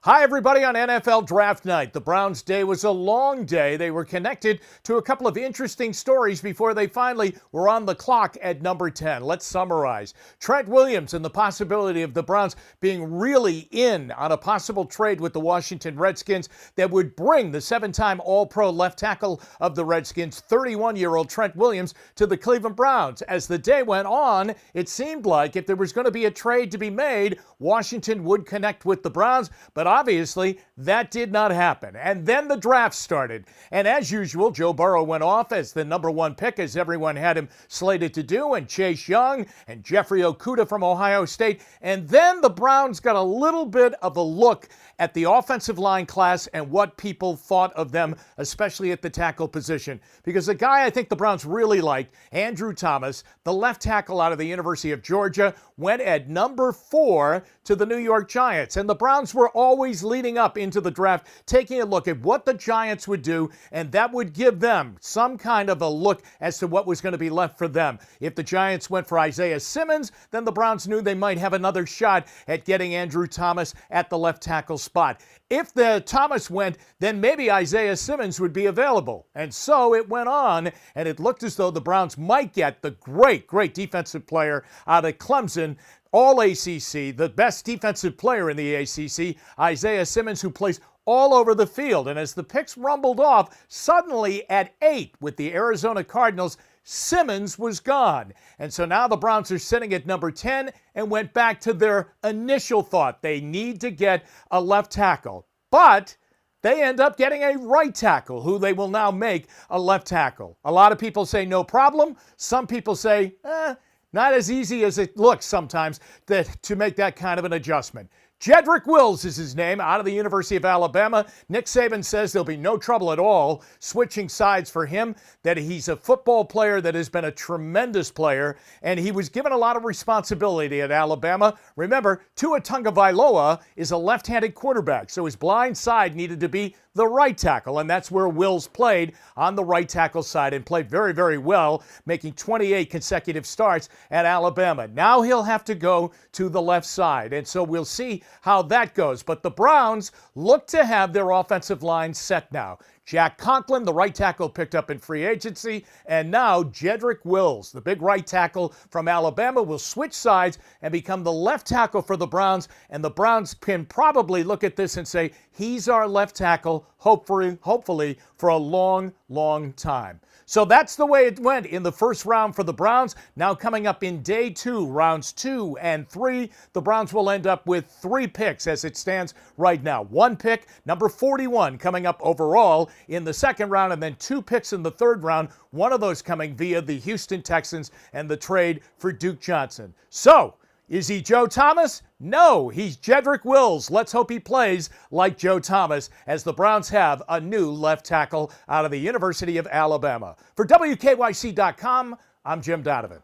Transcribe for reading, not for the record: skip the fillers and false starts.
Hi, everybody, on NFL Draft Night. The Browns' day was a long day. They were connected to a couple of interesting stories before they finally were on the clock at number 10. Let's summarize. Trent Williams and the possibility of the Browns being really in on a possible trade with the Washington Redskins that would bring the seven-time All-Pro left tackle of the Redskins, 31-year-old Trent Williams, to the Cleveland Browns. As the day went on, it seemed like if there was going to be a trade to be made, Washington would connect with the Browns, but obviously, that did not happen. And then the draft started. And as usual, Joe Burrow went off as the number one pick, as everyone had him slated to do, and Chase Young and Jeffrey Okudah from Ohio State. And then the Browns got a little bit of a look at the offensive line class and what people thought of them, especially at the tackle position. Because the guy I think the Browns really liked, Andrew Thomas, the left tackle out of the University of Georgia, went at number 4 to the New York Giants. And the Browns were always leading up into the draft, taking a look at what the Giants would do, and that would give them some kind of a look as to what was going to be left for them. If the Giants went for Isaiah Simmons, then the Browns knew they might have another shot at getting Andrew Thomas at the left tackle spot. If the Thomas went, then maybe Isaiah Simmons would be available. And so it went on, and it looked as though the Browns might get the great defensive player out of Clemson, all ACC, the best defensive player in the ACC, Isaiah Simmons, who plays all over the field. And as the picks rumbled off, suddenly at 8 with the Arizona Cardinals, Simmons was gone. And so now the Browns are sitting at number 10 and went back to their initial thought. They need to get a left tackle. But they end up getting a right tackle, who they will now make a left tackle. A lot of people say no problem. Some people say, not as easy as it looks sometimes to make that kind of an adjustment. Jedrick Wills is his name, out of the University of Alabama. Nick Saban says there'll be no trouble at all switching sides for him, that he's a football player that has been a tremendous player, and he was given a lot of responsibility at Alabama. Remember, Tua Tagovailoa is a left-handed quarterback, so his blind side needed to be the right tackle, and that's where Wills played, on the right tackle side, and played very well, making 28 consecutive starts at Alabama. Now he'll have to go to the left side, and so we'll see how that goes. But the Browns look to have their offensive line set now. Jack Conklin, the right tackle, picked up in free agency, and now Jedrick Wills, the big right tackle from Alabama, will switch sides and become the left tackle for the Browns, and the Browns can probably look at this and say, he's our left tackle, hopefully for a long time. So that's the way it went in the first round for the Browns. Now coming up in day 2, rounds 2 and 3, the Browns will end up with 3 picks as it stands right now. 1 pick, number 41, coming up overall in the second round, and then 2 picks in the third round, one of those coming via the Houston Texans and the trade for Duke Johnson. So, is he Joe Thomas? No, he's Jedrick Wills. Let's hope he plays like Joe Thomas, as the Browns have a new left tackle out of the University of Alabama. For WKYC.com, I'm Jim Donovan.